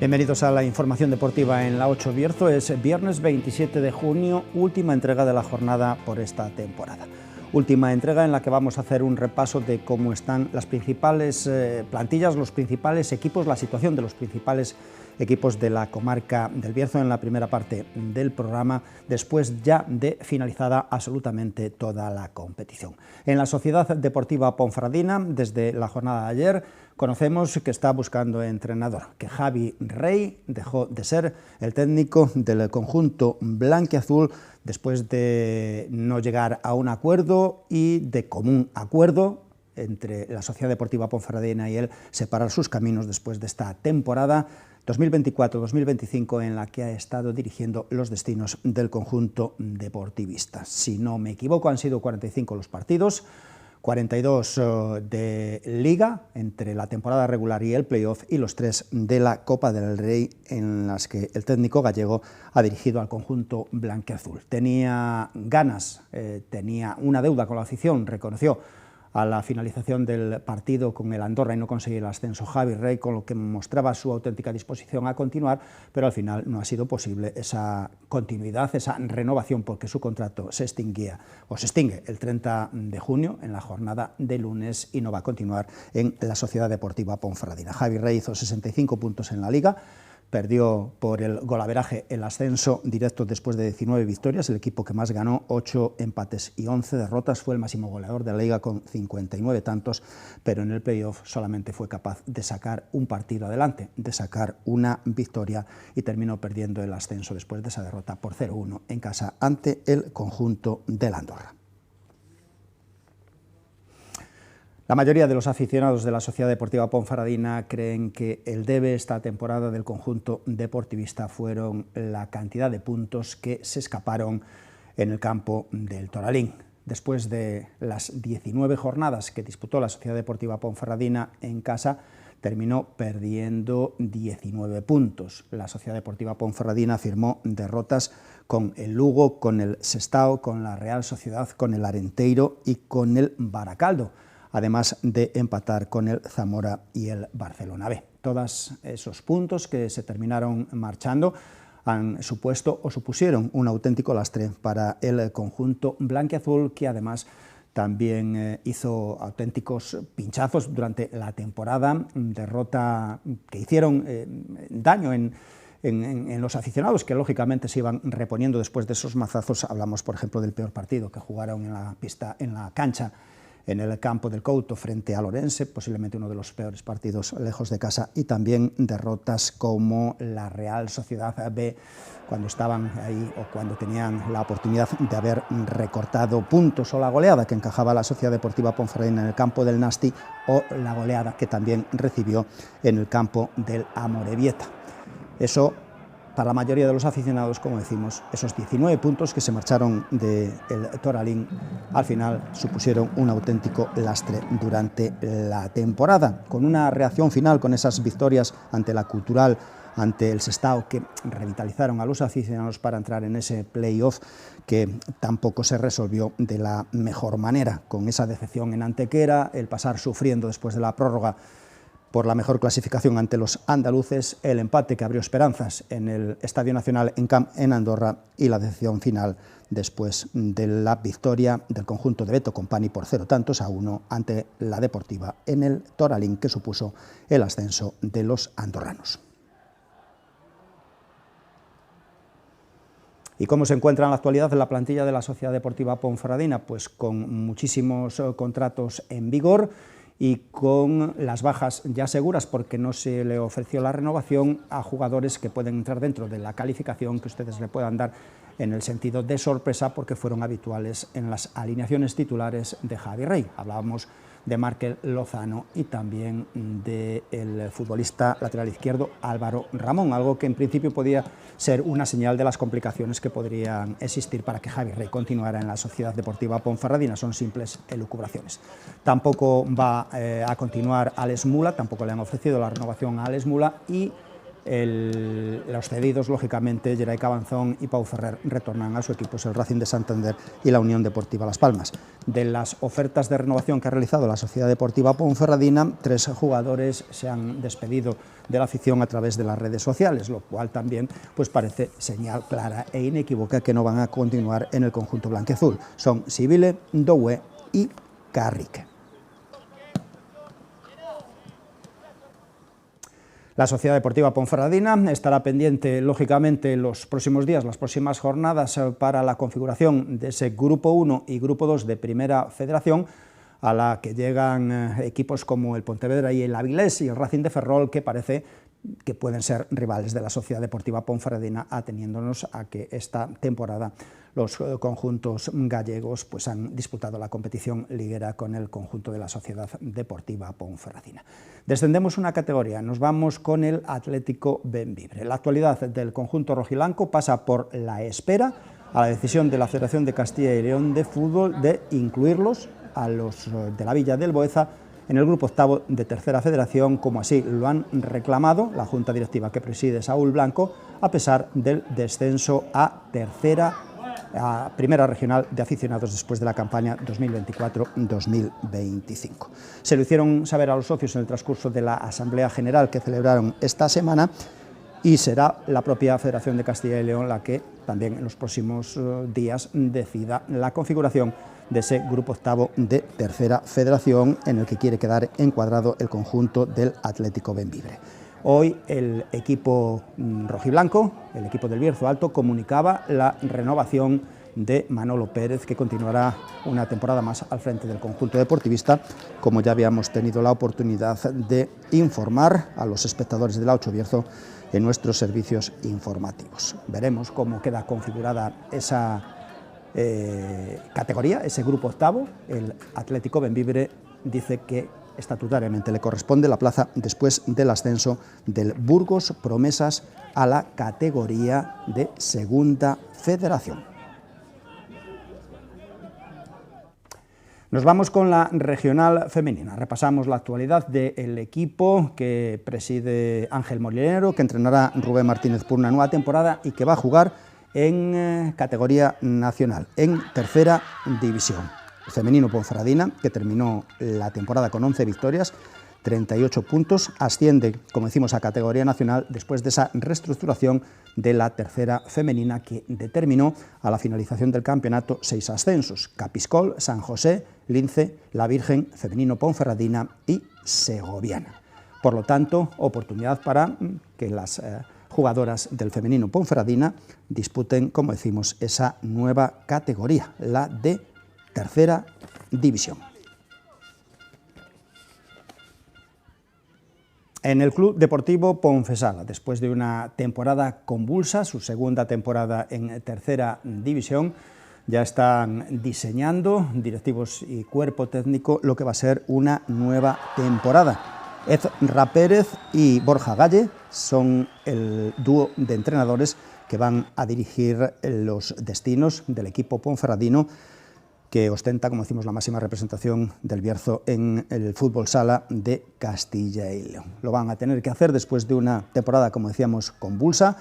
Bienvenidos a la información deportiva en la 8 Bierzo. Es viernes 27 de junio, última entrega de la jornada por esta temporada. Última entrega en la que vamos a hacer un repaso de cómo están las principales plantillas, los principales equipos, la situación de los principales equipos de la comarca del Bierzo en la primera parte del programa, después ya de finalizada absolutamente toda la competición. En la Sociedad Deportiva Ponferradina, desde la jornada de ayer, conocemos que está buscando entrenador, que Javi Rey dejó de ser el técnico del conjunto blanquiazul después de no llegar a un acuerdo y de común acuerdo entre la Sociedad Deportiva Ponferradina y él separar sus caminos después de esta temporada 2024-2025 en la que ha estado dirigiendo los destinos del conjunto deportivista. Si no me equivoco, han sido 45 los partidos, 42 de Liga entre la temporada regular y el playoff y los 3 de la Copa del Rey en las que el técnico gallego ha dirigido al conjunto blanquiazul. Tenía ganas, tenía una deuda con la afición, reconoció a la finalización del partido con el Andorra y no conseguir el ascenso Javi Rey, con lo que mostraba su auténtica disposición a continuar, pero al final no ha sido posible esa continuidad, esa renovación, porque su contrato se extingue el 30 de junio en la jornada de lunes y no va a continuar en la Sociedad Deportiva Ponferradina. Javi Rey hizo 65 puntos en la Liga, perdió por el golaveraje el ascenso directo después de 19 victorias, el equipo que más ganó, 8 empates y 11 derrotas, fue el máximo goleador de la Liga con 59 tantos, pero en el playoff solamente fue capaz de sacar un partido adelante, de sacar una victoria y terminó perdiendo el ascenso después de esa derrota por 0-1 en casa ante el conjunto del Andorra. La mayoría de los aficionados de la Sociedad Deportiva Ponferradina creen que el debe esta temporada del conjunto deportivista fueron la cantidad de puntos que se escaparon en el campo del Toralín. Después de las 19 jornadas que disputó la Sociedad Deportiva Ponferradina en casa, terminó perdiendo 19 puntos. La Sociedad Deportiva Ponferradina firmó derrotas con el Lugo, con el Sestao, con la Real Sociedad, con el Arenteiro y con el Baracaldo, además de empatar con el Zamora y el Barcelona B. Todos esos puntos que se terminaron marchando han supuesto o supusieron un auténtico lastre para el conjunto blanquiazul, que además también hizo auténticos pinchazos durante la temporada, derrota que hicieron daño en los aficionados, que lógicamente se iban reponiendo después de esos mazazos. Hablamos, por ejemplo, del peor partido que jugaron en la pista, en la cancha, en el campo del Couto frente a Lorense, posiblemente uno de los peores partidos lejos de casa, y también derrotas como la Real Sociedad B, cuando estaban ahí o cuando tenían la oportunidad de haber recortado puntos, o la goleada que encajaba la Sociedad Deportiva Ponferradina en el campo del Nasti, o la goleada que también recibió en el campo del Amorebieta. Eso, para la mayoría de los aficionados, como decimos, esos 19 puntos que se marcharon del Toralín al final supusieron un auténtico lastre durante la temporada, con una reacción final, con esas victorias ante la Cultural, ante el Sestao, que revitalizaron a los aficionados para entrar en ese playoff que tampoco se resolvió de la mejor manera, con esa decepción en Antequera, el pasar sufriendo después de la prórroga por la mejor clasificación ante los andaluces, el empate que abrió esperanzas en el Estadio Nacional en Andorra y la decepción final después de la victoria del conjunto de Beto Company por 0-1 ante la Deportiva en el Toralín, que supuso el ascenso de los andorranos. ¿Y cómo se encuentra en la actualidad la plantilla de la Sociedad Deportiva Ponferradina? Pues con muchísimos contratos en vigor y con las bajas ya seguras, porque no se le ofreció la renovación a jugadores que pueden entrar dentro de la calificación que ustedes le puedan dar en el sentido de sorpresa, porque fueron habituales en las alineaciones titulares de Javi Rey. Hablábamos de Markel Lozano y también del futbolista lateral izquierdo Álvaro Ramón, algo que en principio podía ser una señal de las complicaciones que podrían existir para que Javi Rey continuara en la Sociedad Deportiva Ponferradina. Son simples elucubraciones. Tampoco va a continuar Alex Mula, tampoco le han ofrecido la renovación a Alex Mula, y Los cedidos, lógicamente, Geray Cabanzón y Pau Ferrer retornan a su equipo, el Racing de Santander y la Unión Deportiva Las Palmas. De las ofertas de renovación que ha realizado la Sociedad Deportiva Ponferradina, 3 jugadores se han despedido de la afición a través de las redes sociales, lo cual también pues parece señal clara e inequívoca que no van a continuar en el conjunto blanquiazul. Son Sibile, Doué y Carrique. La Sociedad Deportiva Ponferradina estará pendiente, lógicamente, los próximos días, las próximas jornadas, para la configuración de ese Grupo 1 y Grupo 2 de Primera Federación, a la que llegan equipos como el Pontevedra y el Avilés y el Racing de Ferrol, que parece que pueden ser rivales de la Sociedad Deportiva Ponferradina, ateniéndonos a que esta temporada los conjuntos gallegos pues han disputado la competición liguera con el conjunto de la Sociedad Deportiva Ponferradina. Descendemos una categoría, nos vamos con el Atlético Bembibre. La actualidad del conjunto rojiblanco pasa por la espera a la decisión de la Federación de Castilla y León de Fútbol de incluirlos a los de la Villa del Boeza en el grupo octavo de Tercera Federación, como así lo han reclamado la Junta Directiva que preside Saúl Blanco, a pesar del descenso a Primera Regional de Aficionados después de la campaña 2024-2025. Se lo hicieron saber a los socios en el transcurso de la Asamblea General que celebraron esta semana, y será la propia Federación de Castilla y León la que también en los próximos días decida la configuración de ese grupo octavo de Tercera Federación, en el que quiere quedar encuadrado el conjunto del Atlético Bembibre. Hoy el equipo rojiblanco, el equipo del Bierzo Alto, comunicaba la renovación de Manolo Pérez, que continuará una temporada más al frente del conjunto deportivista, como ya habíamos tenido la oportunidad de informar a los espectadores de la 8 Bierzo en nuestros servicios informativos. Veremos cómo queda configurada esa categoría, ese grupo octavo. El Atlético Bembibre dice que estatutariamente le corresponde la plaza después del ascenso del Burgos Promesas a la categoría de Segunda Federación. Nos vamos con la regional femenina. Repasamos la actualidad del equipo que preside Ángel Molinero, que entrenará Rubén Martínez por una nueva temporada y que va a jugar en categoría nacional, en Tercera División. El femenino Ponferradina, que terminó la temporada con 11 victorias, 38 puntos, asciende, como decimos, a categoría nacional después de esa reestructuración de la tercera femenina que determinó a la finalización del campeonato 6 ascensos: Capiscol, San José, Lince, La Virgen, femenino Ponferradina y Segoviana. Por lo tanto, oportunidad para que las jugadoras del femenino Ponferradina disputen, como decimos, esa nueva categoría, la de Tercera División. En el Club Deportivo Ponfesala, después de una temporada convulsa, su segunda temporada en Tercera División, ya están diseñando directivos y cuerpo técnico lo que va a ser una nueva temporada. Ezra Pérez y Borja Galle son el dúo de entrenadores que van a dirigir los destinos del equipo ponferradino, que ostenta, como decimos, la máxima representación del Bierzo en el fútbol sala de Castilla y León. Lo van a tener que hacer después de una temporada, como decíamos, convulsa,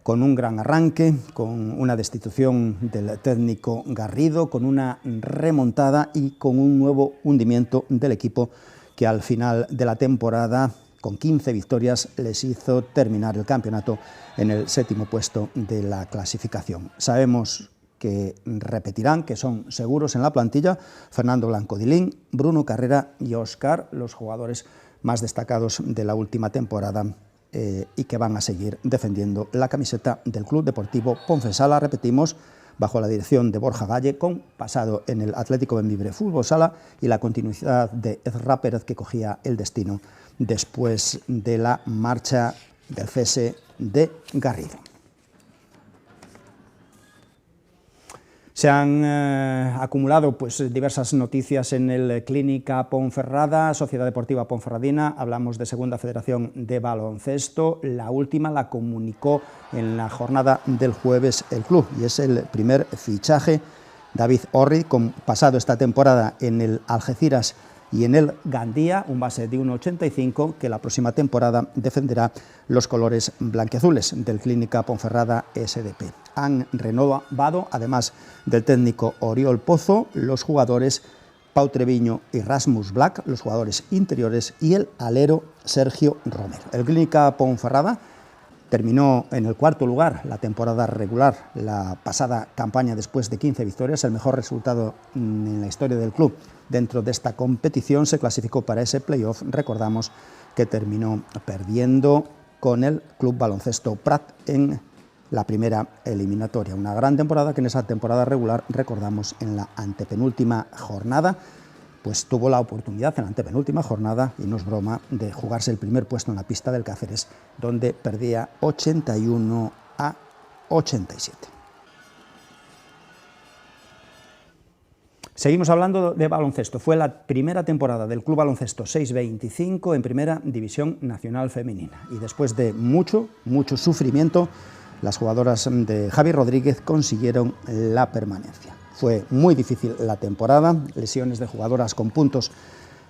con un gran arranque, con una destitución del técnico Garrido, con una remontada y con un nuevo hundimiento del equipo que al final de la temporada, con 15 victorias, les hizo terminar el campeonato en el 7º puesto de la clasificación. Sabemos que repetirán, que son seguros en la plantilla, Fernando Blanco Dilín, Bruno Carrera y Óscar, los jugadores más destacados de la última temporada, y que van a seguir defendiendo la camiseta del Club Deportivo Ponfesala, repetimos, bajo la dirección de Borja Galle, con pasado en el Atlético Bembibre Fútbol Sala y la continuidad de Ezra Pérez, que cogía el destino después de la marcha del cese de Garrido. Se han acumulado diversas noticias en el Clínica Ponferrada, Sociedad Deportiva Ponferradina. Hablamos de Segunda Federación de Baloncesto. La última la comunicó en la jornada del jueves el club, y es el primer fichaje, David Orri, con pasado esta temporada en el Algeciras y en el Gandía, un base de 1,85 que la próxima temporada defenderá los colores blanquiazules del Clínica Ponferrada SDP. Han renovado, además del técnico Oriol Pozo, los jugadores Pau Treviño y Rasmus Black, los jugadores interiores, y el alero Sergio Romero. El Clínica Ponferrada terminó en el cuarto lugar la temporada regular, la pasada campaña, después de 15 victorias, el mejor resultado en la historia del club dentro de esta competición. Se clasificó para ese playoff, recordamos que terminó perdiendo con el Club Baloncesto Prat en la primera eliminatoria. Una gran temporada que en esa temporada regular, recordamos, en la antepenúltima jornada, pues tuvo la oportunidad en la antepenúltima jornada, y no es broma, de jugarse el primer puesto en la pista del Cáceres, donde perdía 81-87. Seguimos hablando de baloncesto. Fue la primera temporada del Club Baloncesto 625 en Primera División Nacional Femenina, y después de mucho sufrimiento, las jugadoras de Javi Rodríguez consiguieron la permanencia. Fue muy difícil la temporada, lesiones de jugadoras con puntos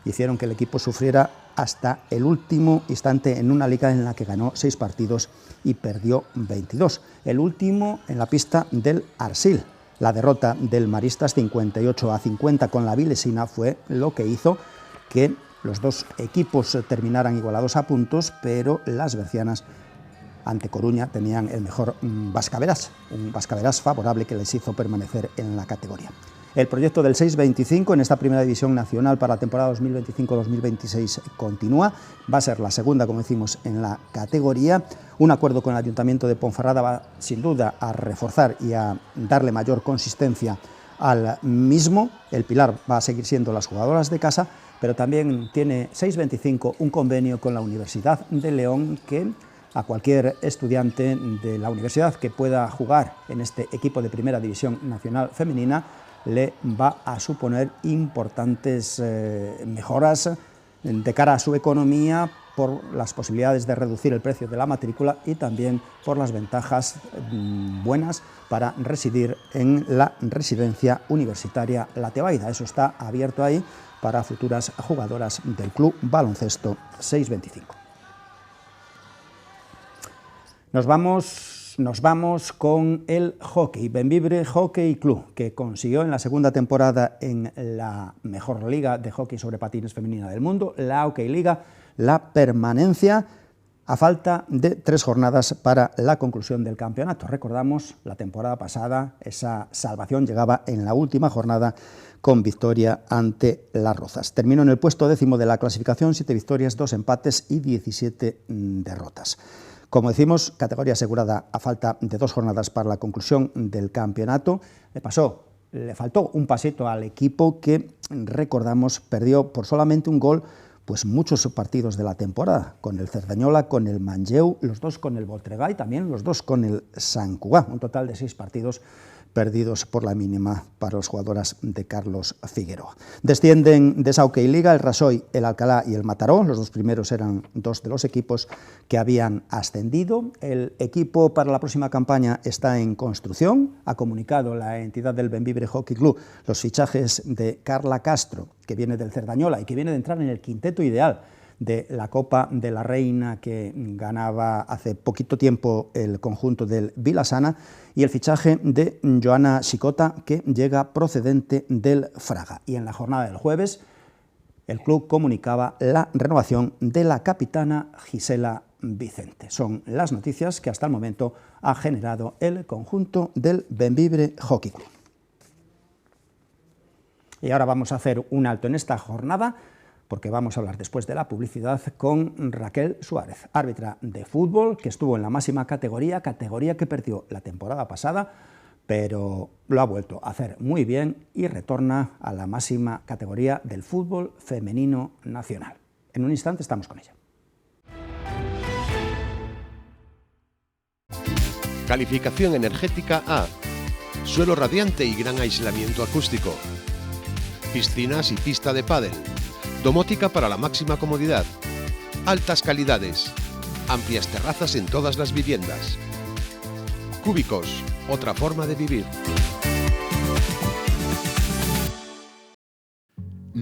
hicieron que el equipo sufriera hasta el último instante en una liga en la que ganó 6 partidos y perdió 22. El último en la pista del Arsil. La derrota del Maristas 58-50 con la Vilesina fue lo que hizo que los dos equipos terminaran igualados a puntos, pero las bercianas ante Coruña tenían el mejor Vascaveras, un Vascaveras favorable que les hizo permanecer en la categoría. El proyecto del 625 en esta Primera División Nacional para la temporada 2025-2026 continúa. Va a ser la segunda, como decimos, en la categoría. Un acuerdo con el Ayuntamiento de Ponferrada va sin duda a reforzar y a darle mayor consistencia al mismo. El pilar va a seguir siendo las jugadoras de casa, pero también tiene 625 un convenio con la Universidad de León que a cualquier estudiante de la universidad que pueda jugar en este equipo de Primera División Nacional Femenina le va a suponer importantes mejoras de cara a su economía, por las posibilidades de reducir el precio de la matrícula y también por las ventajas buenas para residir en la residencia universitaria La Tebaida. Eso está abierto ahí para futuras jugadoras del Club Baloncesto 625. Nos vamos con el hockey, Bembibre Hockey Club, que consiguió en la segunda temporada en la mejor liga de hockey sobre patines femenina del mundo, la Hockey Liga, la permanencia a falta de 3 jornadas para la conclusión del campeonato. Recordamos, la temporada pasada esa salvación llegaba en la última jornada con victoria ante las Rozas. Terminó en el puesto 10º de la clasificación, 7 victorias, 2 empates y 17 derrotas. Como decimos, categoría asegurada a falta de 2 jornadas para la conclusión del campeonato. Le faltó un pasito al equipo que, recordamos, perdió por solamente un gol pues muchos partidos de la temporada, con el Cerdañola, con el Manlleu, los 2 con el Voltregà y también los 2 con el Sant Cugat, un total de 6 partidos perdidos por la mínima para las jugadoras de Carlos Figueroa. Descienden de esa Hockey Liga el Rasoy, el Alcalá y el Mataró. Los 2 primeros eran 2 de los equipos que habían ascendido. El equipo para la próxima campaña está en construcción. Ha comunicado la entidad del Bembibre Hockey Club los fichajes de Carla Castro, que viene del Cerdañola y que viene de entrar en el quinteto ideal de la Copa de la Reina que ganaba hace poquito tiempo el conjunto del Vilasana, y el fichaje de Joana Xicota, que llega procedente del Fraga. Y en la jornada del jueves el club comunicaba la renovación de la capitana Gisela Vicente. Son las noticias que hasta el momento ha generado el conjunto del Bembibre Hockey Club. Y ahora vamos a hacer un alto en esta jornada, porque vamos a hablar después de la publicidad con Raquel Suárez, árbitra de fútbol, que estuvo en la máxima categoría que perdió la temporada pasada, pero lo ha vuelto a hacer muy bien y retorna a la máxima categoría del fútbol femenino nacional. En un instante estamos con ella. Calificación energética A. Suelo radiante y gran aislamiento acústico. Piscinas y pista de pádel. Domótica para la máxima comodidad. Altas calidades. Amplias terrazas en todas las viviendas. Cúbicos, otra forma de vivir.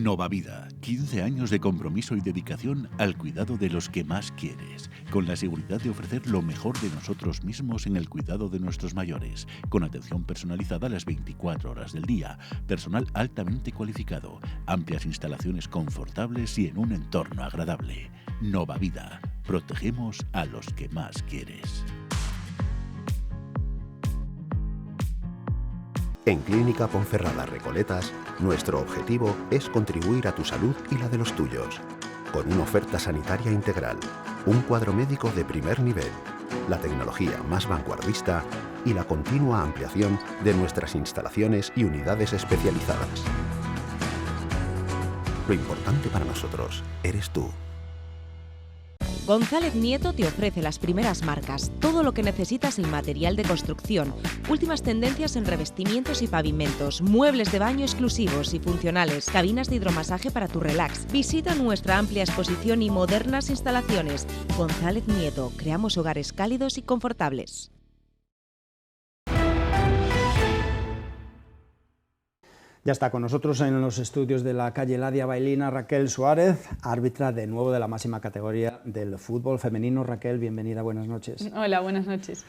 Nova Vida, 15 años de compromiso y dedicación al cuidado de los que más quieres, con la seguridad de ofrecer lo mejor de nosotros mismos en el cuidado de nuestros mayores, con atención personalizada las 24 horas del día, personal altamente cualificado, amplias instalaciones confortables y en un entorno agradable. Nova Vida, protegemos a los que más quieres. En Clínica Ponferrada Recoletas, nuestro objetivo es contribuir a tu salud y la de los tuyos, con una oferta sanitaria integral, un cuadro médico de primer nivel, la tecnología más vanguardista y la continua ampliación de nuestras instalaciones y unidades especializadas. Lo importante para nosotros eres tú. González Nieto te ofrece las primeras marcas, todo lo que necesitas en material de construcción, últimas tendencias en revestimientos y pavimentos, muebles de baño exclusivos y funcionales, cabinas de hidromasaje para tu relax. Visita nuestra amplia exposición y modernas instalaciones. González Nieto, creamos hogares cálidos y confortables. Ya está con nosotros en los estudios de la calle Ladia Bailina Raquel Suárez, árbitra de nuevo de la máxima categoría del fútbol femenino. Raquel, bienvenida, buenas noches. Hola, buenas noches.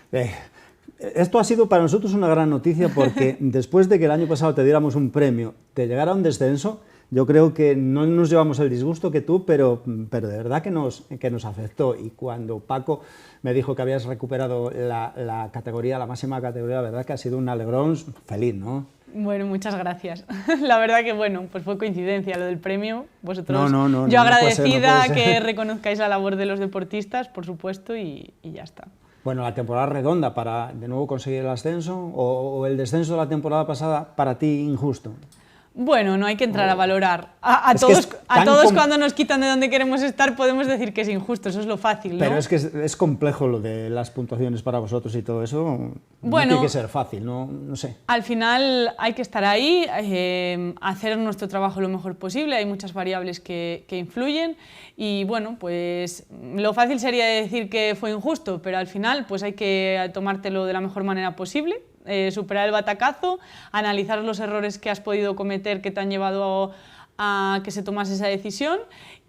Esto ha sido para nosotros una gran noticia porque después de que el año pasado te diéramos un premio, te llegara un descenso, yo creo que no nos llevamos el disgusto que tú, pero de verdad que nos afectó. Y cuando Paco me dijo que habías recuperado la categoría, la máxima categoría, la verdad que ha sido un alegrón feliz, ¿no? Bueno, muchas gracias. La verdad que, bueno, pues fue coincidencia lo del premio. Vosotros, no, yo agradecida puede ser. Que reconozcáis la labor de los deportistas, por supuesto, y ya está. Bueno, la temporada redonda para de nuevo conseguir el ascenso, o el descenso de la temporada pasada para ti injusto. Bueno, no hay que entrar a valorar. A todos cuando nos quitan de donde queremos estar podemos decir que es injusto, eso es lo fácil, ¿no? Pero es que es complejo lo de las puntuaciones para vosotros y todo eso. Bueno, no tiene que ser fácil, no sé. Al final hay que estar ahí, hacer nuestro trabajo lo mejor posible, hay muchas variables que influyen y bueno, pues lo fácil sería decir que fue injusto, pero al final pues hay que tomártelo de la mejor manera posible. Superar el batacazo, analizar los errores que has podido cometer que te han llevado a que se tomase esa decisión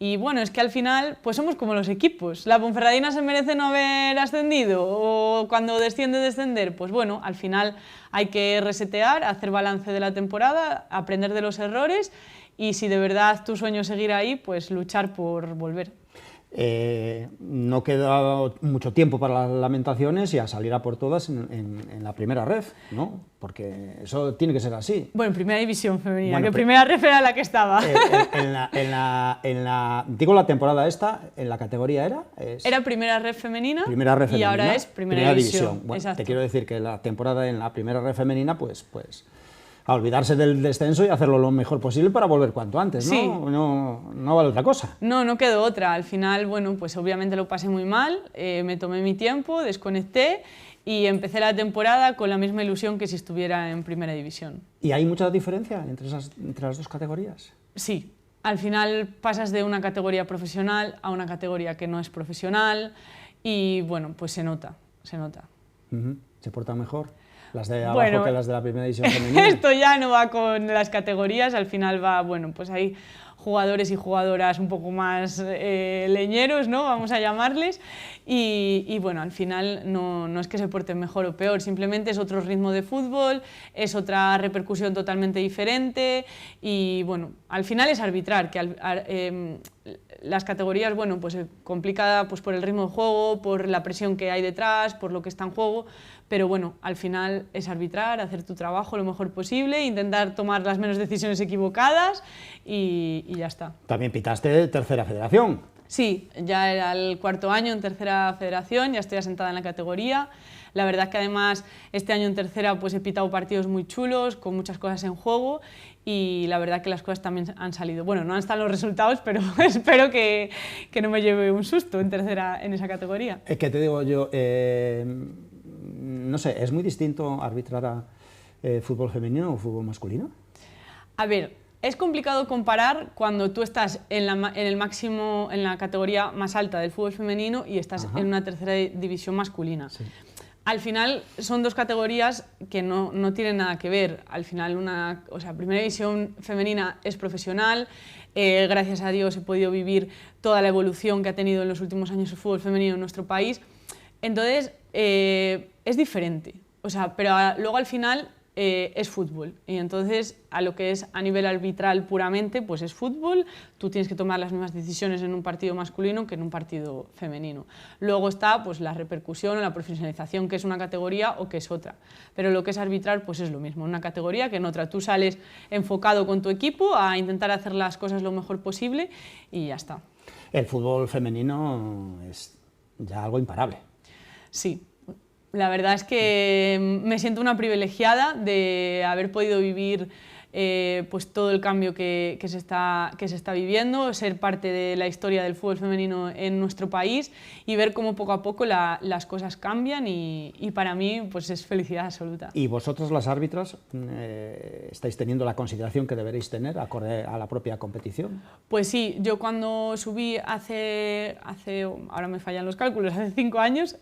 y bueno, es que al final pues somos como los equipos. ¿La Ponferradina se merece no haber ascendido o cuando descender? Pues bueno, al final hay que resetear, hacer balance de la temporada, aprender de los errores y si de verdad tu sueño es seguir ahí, pues luchar por volver. No queda mucho tiempo para las lamentaciones y a salir a por todas en la primera ref, ¿no? Porque eso tiene que ser así. Bueno, en primera división femenina, bueno, que primera ref era la que estaba. Digo la temporada esta, ¿en la categoría era? Era primera ref femenina, y ahora es primera división. Bueno, te quiero decir que la temporada en la primera ref femenina, pues a olvidarse del descenso y hacerlo lo mejor posible para volver cuanto antes, ¿no? Sí. No vale otra cosa. No quedó otra. Al final, bueno, pues obviamente lo pasé muy mal, me tomé mi tiempo, desconecté y empecé la temporada con la misma ilusión que si estuviera en primera división. ¿Y hay mucha diferencia entre las dos categorías? Sí. Al final pasas de una categoría profesional a una categoría que no es profesional y bueno, pues se nota. ¿Se porta mejor las de abajo que las de la primera división femenina? Esto ya no va con las categorías, al final va, bueno, pues hay jugadores y jugadoras un poco más leñeros, ¿no? Vamos a llamarles, y bueno, al final no es que se porten mejor o peor, simplemente es otro ritmo de fútbol, es otra repercusión totalmente diferente, y bueno, al final es arbitrar, que las categorías, bueno, pues complicada pues por el ritmo de juego, por la presión que hay detrás, por lo que está en juego, pero bueno, al final es arbitrar, hacer tu trabajo lo mejor posible, intentar tomar las menos decisiones equivocadas y ya está. También pitaste tercera federación. Sí, ya era el cuarto año en tercera federación, ya estoy asentada en la categoría. La verdad que además este año en tercera pues he pitado partidos muy chulos, con muchas cosas en juego y la verdad que las cosas también han salido. Bueno, no han estado los resultados, pero espero que no me lleve un susto en tercera en esa categoría. ¿Qué te digo yo? No sé, ¿es muy distinto arbitrar a fútbol femenino o fútbol masculino? A ver, es complicado comparar cuando tú estás en el máximo, en la categoría más alta del fútbol femenino y estás en una tercera división masculina. Sí. Al final son dos categorías que no tienen nada que ver. Al final, Primera División femenina es profesional. Gracias a Dios he podido vivir toda la evolución que ha tenido en los últimos años el fútbol femenino en nuestro país. Entonces, es diferente. Pero luego al final es fútbol. Y entonces, a lo que es a nivel arbitral puramente, pues es fútbol. Tú tienes que tomar las mismas decisiones en un partido masculino que en un partido femenino. Luego está pues, la repercusión o la profesionalización, que es una categoría o que es otra. Pero lo que es arbitrar, pues es lo mismo, una categoría que en otra. Tú sales enfocado con tu equipo a intentar hacer las cosas lo mejor posible y ya está. El fútbol femenino es ya algo imparable. Sí. La verdad es que me siento una privilegiada de haber podido vivir pues todo el cambio que se está viviendo, ser parte de la historia del fútbol femenino en nuestro país y ver cómo poco a poco las cosas cambian y para mí pues es felicidad absoluta. ¿Y vosotros, las árbitras, estáis teniendo la consideración que deberéis tener acorde a la propia competición? Pues sí, yo cuando subí hace ahora me fallan los cálculos, hace 5 años,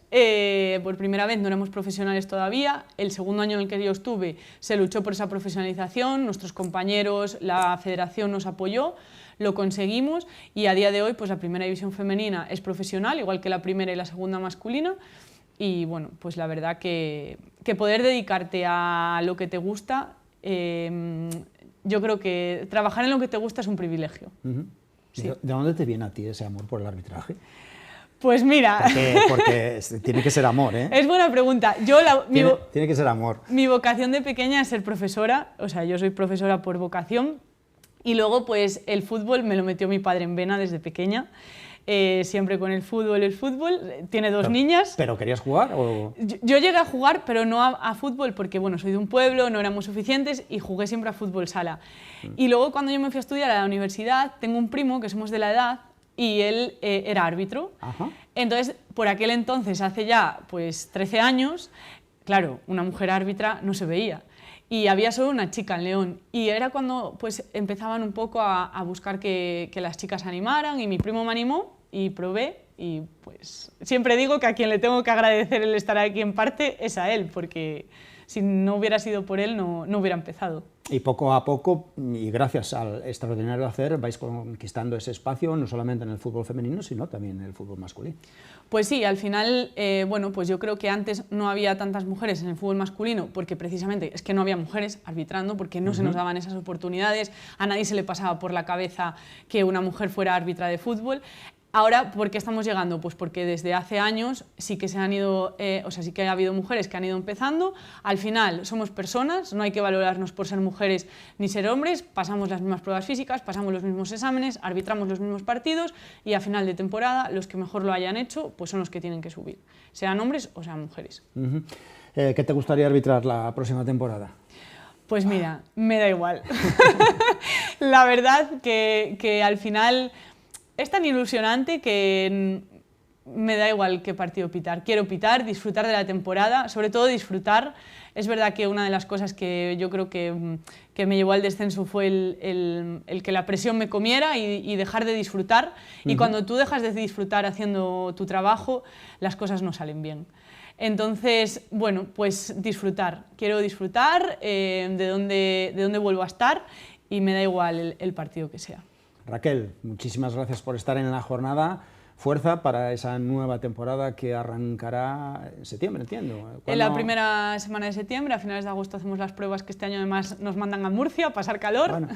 por primera vez no éramos profesionales todavía. El segundo año en el que yo estuve se luchó por esa profesionalización, nuestros compañeros, la federación nos apoyó, lo conseguimos y a día de hoy pues la primera división femenina es profesional, igual que la primera y la segunda masculina. Y bueno, pues la verdad que poder dedicarte a lo que te gusta, yo creo que trabajar en lo que te gusta es un privilegio. Sí. ¿De dónde te viene a ti ese amor por el arbitraje? Pues mira... Porque tiene que ser amor, ¿eh? Es buena pregunta. Tiene que ser amor. Mi vocación de pequeña es ser profesora, yo soy profesora por vocación y luego pues el fútbol me lo metió mi padre en vena desde pequeña. Siempre con el fútbol, tiene 2 niñas. ¿Pero querías jugar? ¿O? Yo llegué a jugar, pero no a fútbol, porque bueno, soy de un pueblo, no éramos suficientes y jugué siempre a fútbol sala. Y luego cuando yo me fui a estudiar a la universidad, tengo un primo que somos de la edad y él era árbitro. Ajá. Entonces, por aquel entonces, hace ya pues 13 años, claro, una mujer árbitra no se veía. Y había solo una chica en León. Y era cuando pues, empezaban un poco a buscar que las chicas animaran y mi primo me animó y probé. Y pues siempre digo que a quien le tengo que agradecer el estar aquí en parte es a él, porque si no hubiera sido por él no hubiera empezado. Y poco a poco, y gracias al extraordinario hacer, vais conquistando ese espacio, no solamente en el fútbol femenino, sino también en el fútbol masculino. Pues sí, al final, bueno, pues yo creo que antes no había tantas mujeres en el fútbol masculino, porque precisamente es que no había mujeres arbitrando, porque no se nos daban esas oportunidades, a nadie se le pasaba por la cabeza que una mujer fuera árbitra de fútbol. Ahora, ¿por qué estamos llegando? Pues porque desde hace años sí que sí que ha habido mujeres que han ido empezando. Al final somos personas, no hay que valorarnos por ser mujeres ni ser hombres, pasamos las mismas pruebas físicas, pasamos los mismos exámenes, arbitramos los mismos partidos y a final de temporada los que mejor lo hayan hecho pues son los que tienen que subir, sean hombres o sean mujeres. ¿Qué te gustaría arbitrar la próxima temporada? Pues mira, me da igual. La verdad que al final... Es tan ilusionante que me da igual qué partido pitar. Quiero pitar, disfrutar de la temporada, sobre todo disfrutar. Es verdad que una de las cosas que yo creo que me llevó al descenso fue el que la presión me comiera y dejar de disfrutar. Y cuando tú dejas de disfrutar haciendo tu trabajo, las cosas no salen bien. Entonces, bueno, pues disfrutar. Quiero disfrutar de dónde vuelvo a estar y me da igual el partido que sea. Raquel, muchísimas gracias por estar en la jornada. Fuerza para esa nueva temporada que arrancará en septiembre, entiendo. En la primera semana de septiembre, a finales de agosto hacemos las pruebas que este año además nos mandan a Murcia a pasar calor. Bueno.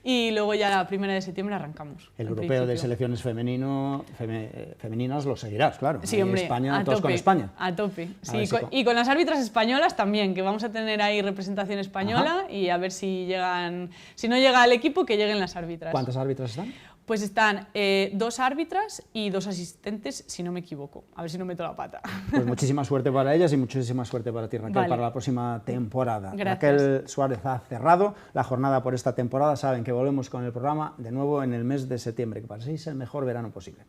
Y luego ya la primera de septiembre arrancamos. El europeo de selecciones femeninas lo seguirás, claro. Sí, hombre, España, todos con España. A tope. Sí, y con las árbitras españolas también, que vamos a tener ahí representación española. Ajá. Y a ver si llegan, si no llega el equipo, que lleguen las árbitras. ¿Cuántas árbitras están? Pues están 2 árbitras y 2 asistentes, si no me equivoco. A ver si no meto la pata. Pues muchísima suerte para ellas y muchísima suerte para ti, Raquel, vale, para la próxima temporada. Gracias. Raquel Suárez ha cerrado la jornada por esta temporada. Saben que volvemos con el programa de nuevo en el mes de septiembre. Que paséis el mejor verano posible.